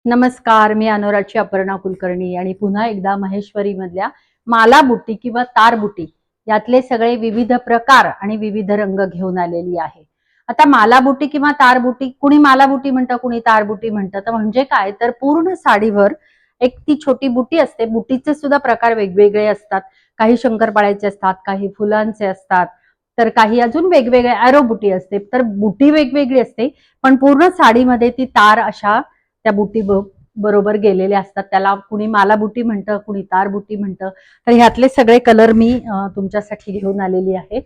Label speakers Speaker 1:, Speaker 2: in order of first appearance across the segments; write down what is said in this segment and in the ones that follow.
Speaker 1: नमस्कार, मी अनुराची अपर्णा कुलकर्णी आणि पुन्हा एकदा महेश्वरी मधल्या माला बुट्टी किंवा तार बुट्टी यातले सगळे विविध प्रकार आणि विविध रंग घेऊन आलेली आहे. आता माला बुट्टी किंवा तार बुट्टी, कुणी माला बुट्टी म्हणतं, कुणी तार बुट्टी म्हणतं. तर म्हणजे काय, तर पूर्ण साडीवर एक ती छोटी बुट्टी असते. बुट्टीचे सुद्धा प्रकार वेगवेगळे असतात. काही शंकरपाळ्याचे असतात, काही फुलांचे असतात, तर काही अजून वेगवेगळे ॲरो बुट्टी असते. तर बुट्टी वेगवेगळी असते, पण पूर्ण साडीमध्ये ती तार अशा त्या बुट्टी बरोबर गेलेले असतात. त्याला कुणी माला बुट्टी म्हणतं, कुणी तार बुट्टी म्हणतं. तर ह्यातले सगळे कलर मी तुमच्यासाठी घेऊन आलेली आहे.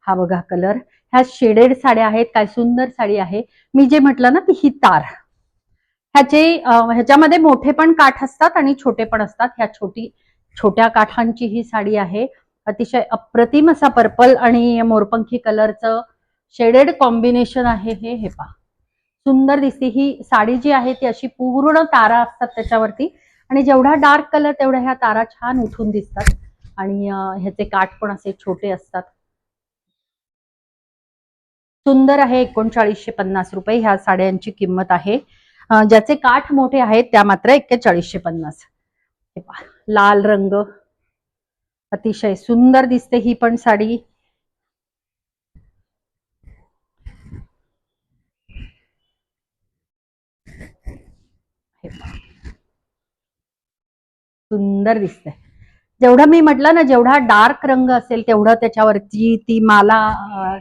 Speaker 1: हा बघा कलर, ह्या शेडेड साड्या आहेत. काय सुंदर साडी आहे. मी जे म्हटलं ना, ती ही तार, ह्याच्यामध्ये मोठे पण काठ असतात आणि छोटे पण असतात. छोट्या काठांची ही साडी आहे. अतिशय अप्रतिम असा पर्पल आणि मोरपंखी कलरचं शेडेड कॉम्बिनेशन आहे हे पहा. सुंदर दिसते ही साडी जी आहे ती. अशी पूर्ण तारा असतात त्याच्यावरती आणि जेवढा डार्क कलर तेवढ्या ह्या तारा छान उठून दिसतात आणि ह्याचे काठ पण असे छोटे असतात. सुंदर आहे. 3950 रुपये ह्या साड्यांची किंमत आहे. ज्याचे काठ मोठे आहेत त्या मात्र 4150. लाल रंग, अतिशय सुंदर दिसते ही पण साडी. सुंदर दिसते. जेवढं मी म्हटलं ना, जेवढा डार्क रंग असेल तेवढं त्याच्यावरची ती माला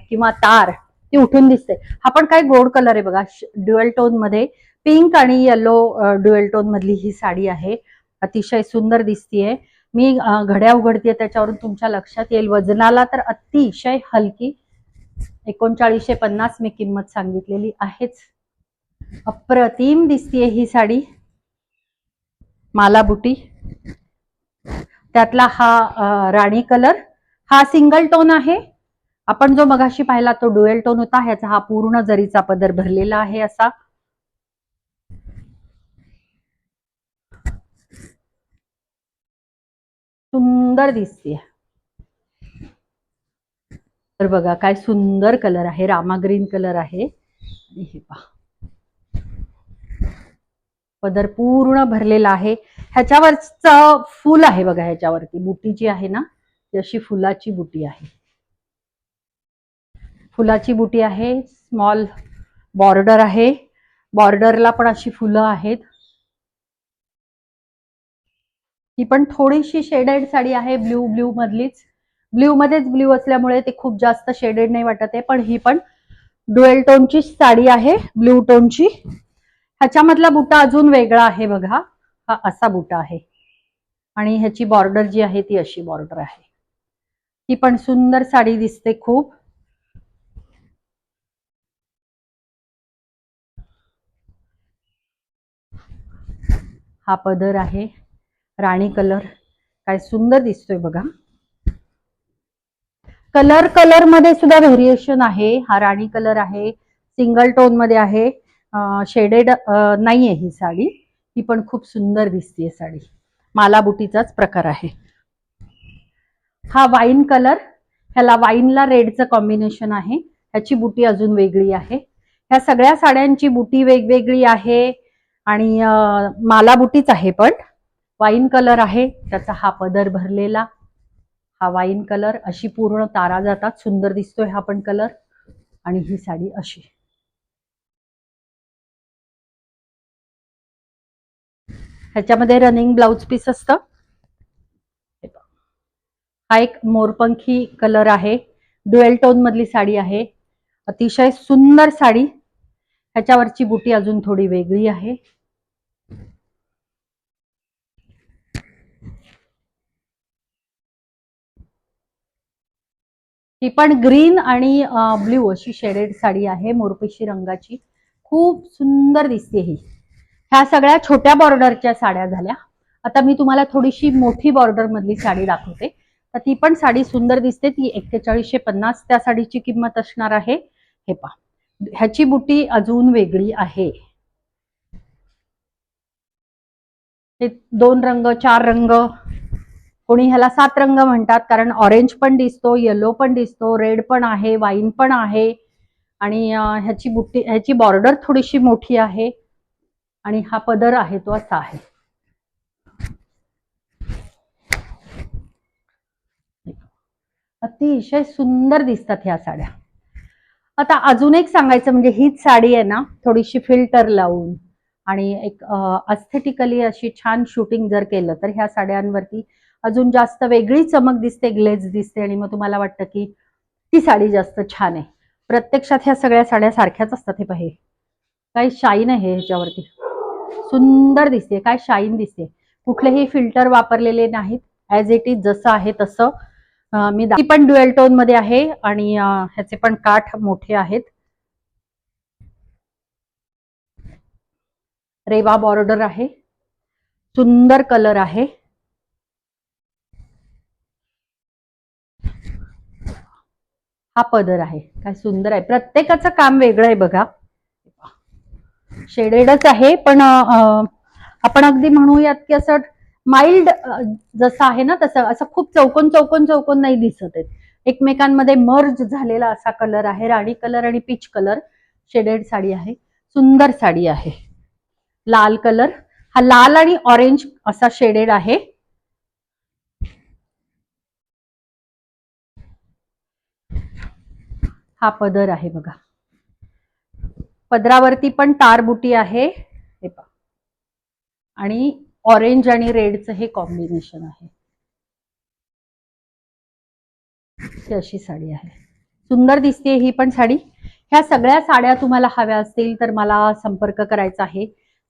Speaker 1: किंवा तार ती उठून दिसते. हा पण काय गोड कलर आहे बघा, ड्युअल टोन मध्ये पिंक आणि येलो ड्युअल टोन मधली ही साडी आहे. अतिशय सुंदर दिसतीये. मी घड्या उघडतीये त्याच्यावरून तुमच्या लक्षात येईल. वजनाला तर अतिशय हलकी, 3950 मी किंमत सांगितलेली आहेच. अप्रतिम दिसतीये ही साडी, माला बुटी. त्यातला हा राणी कलर, हा सिंगल टोन आहे. आपण जो मगाशी पाहिला तो ड्युएल टोन होता. ह्याचा हा पूर्ण जरीचा पदर भरलेला आहे असा. सुंदर दिसते. तर बघा काय सुंदर कलर आहे, रामा ग्रीन कलर आहे. हे पहा, पदर पूर्ण भरलेला आहे. ह्याच्यावरच फुल आहे बघा, ह्याच्यावरती बुटी जी आहे ना ती अशी फुलाची बुटी आहे. फुलाची बुटी आहे. स्मॉल बॉर्डर आहे. बॉर्डरला पण अशी फुलं आहेत. ही पण थोडीशी शेडेड साडी आहे. ब्ल्यू मधलीच, ब्ल्यू मध्येच ब्ल्यू असल्यामुळे ते खूप जास्त शेडेड नाही वाटत आहे. पण ही पण ड्युएल टोनची साडी आहे, ब्ल्यू टोनची. ह्याच्यामधला बुटा अजून वेगळा आहे बघा. हा असा बुटा आहे आणि ह्याची बॉर्डर जी आहे ती अशी बॉर्डर आहे. ही पण सुंदर साडी दिसते खूप. हा पदर आहे, राणी कलर. काय सुंदर दिसतोय बघा. कलर मध्ये सुद्धा व्हेरिएशन आहे. हा राणी कलर आहे, सिंगल टोन मध्ये आहे, शेडेड नाहीये ही साडी. ही पण खूप सुंदर दिसतीये साडी. माला बुटीचाच प्रकार आहे. हा वाईन कलर, ह्याला वाईनला रेडचं कॉम्बिनेशन आहे. ह्याची बुटी अजून वेगळी आहे. ह्या सगळ्या साड्यांची बुटी वेगवेगळी आहे आणि माला बुटीच आहे. पण वाईन कलर आहे, त्याचा हा पदर भरलेला. हा वाईन कलर, अशी पूर्ण तारा जातात. सुंदर दिसतोय हा पण कलर. आणि ही साडी अशी, ह्याच्यामध्ये रनिंग ब्लाउज पीस असतं. हा एक मोरपंखी कलर आहे, ड्युएल टोन मधली साडी आहे. अतिशय सुंदर साडी. ह्याच्यावरची बुटी अजून थोडी वेगळी आहे. ही पण ग्रीन आणि ब्ल्यू अशी शेडेड साडी आहे, मोरपिशी रंगाची. खूप सुंदर दिसते ही. ह्या सगळ्या छोट्या बॉर्डरच्या साड्या झाल्या. आता मी तुम्हाला थोडीशी मोठी बॉर्डर मधली साडी दाखवते. तर ती पण साडी सुंदर दिसते. ती 4150 त्या साडीची किंमत असणार आहे. हे पहा, ह्याची बुटी अजून वेगळी आहे. हे 2 रंग, 4 रंग, कोणी ह्याला 7 रंग म्हणतात. कारण ऑरेंज पण दिसतो, येलो पण दिसतो, रेड पण आहे, वाईन पण आहे आणि ह्याची बॉर्डर थोडीशी मोठी आहे आणि हा पदर आहे तो असा आहे. अतिशय सुंदर दिसतात ह्या साड्या. आता अजून एक सांगायचं म्हणजे हीच साडी आहे ना, थोडीशी फिल्टर लावून आणि एक अस्थेटिकली अशी छान शूटिंग जर केलं तर ह्या साड्यांवरती अजून जास्त वेगळी चमक दिसते, ग्लेज दिसते आणि मग तुम्हाला वाटतं की ती साडी जास्त छान आहे. प्रत्यक्षात ह्या सगळ्या साड्या सारख्याच असतात. हे पाहे काय शाईन आहे ह्याच्यावरती, सुंदर दिसते, काय शाईन दिसते. कुठलेही फिल्टर वापरलेले नाहीत, ऍज इट इज जसं आहे तसं. मी ती पण ड्युएल टोन मध्ये आहे आणि ह्याचे पण काठ मोठे आहेत. रेवा बॉर्डर आहे, सुंदर कलर आहे. हा पदर आहे, काय सुंदर आहे. प्रत्येकाचं काम वेगळं आहे बघा. शेडेडच आहे पण आपण अगदी म्हणूयात की असं माइल्ड जसं आहे ना तसं, असं खूप चौकोन चौकोन चौकोन नाही दिसत आहेत. एकमेकांमध्ये मर्ज झालेला असा कलर आहे. राणी कलर आणि पीच कलर शेडेड साडी आहे, सुंदर साडी आहे. लाल कलर, हा लाल आणि ऑरेंज असा शेडेड आहे. हा पदर आहे बघा, पदरावरती पण तारबुटी आहे हे पहा, आणि ऑरेंज आणि रेडचं हे कॉम्बिनेशन आहे. अशी साडी आहे, सुंदर दिसते ही पण साडी. ह्या सगळ्या साड्या तुम्हाला हव्या असतील तर मला संपर्क करायचा आहे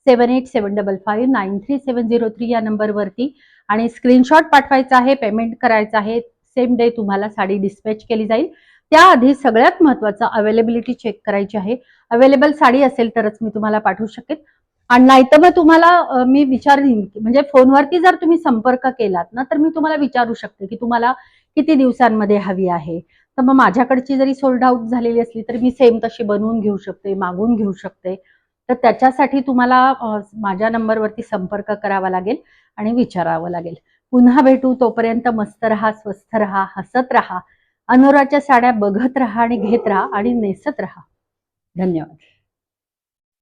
Speaker 1: 7875593703 या नंबरवरती आणि स्क्रीनशॉट पाठवायचा आहे, पेमेंट करायचं आहे. सेम डे तुम्हाला साडी डिस्पॅच केली जाईल. त्याआधी सगळ्यात महत्त्वाचं अवेलेबिलिटी चेक करायची आहे. अवेलेबल साडी असेल तरच मी तुम्हाला पाठवू शकेन आणि नाही तर मग तुम्हाला मी विचारीन, म्हणजे फोनवरती जर तुम्ही संपर्क केलात ना तर मी तुम्हाला विचारू शकते की तुम्हाला किती दिवसांमध्ये हवी आहे. तर मग माझ्याकडची जरी सोल्ड आउट झालेली असली तरी मी सेम तशी बनवून घेऊ शकते, मागून घेऊ शकते. तर त्याच्यासाठी तुम्हाला माझ्या नंबरवरती संपर्क करावा लागेल आणि विचारावं लागेल. पुन्हा भेटू, तोपर्यंत मस्त रहा, स्वस्थ रहा, हसत रहा, अनुराच्या साड्या बघत रहा आणि घेत रहा आणि नेसत रहा. धन्यवाद.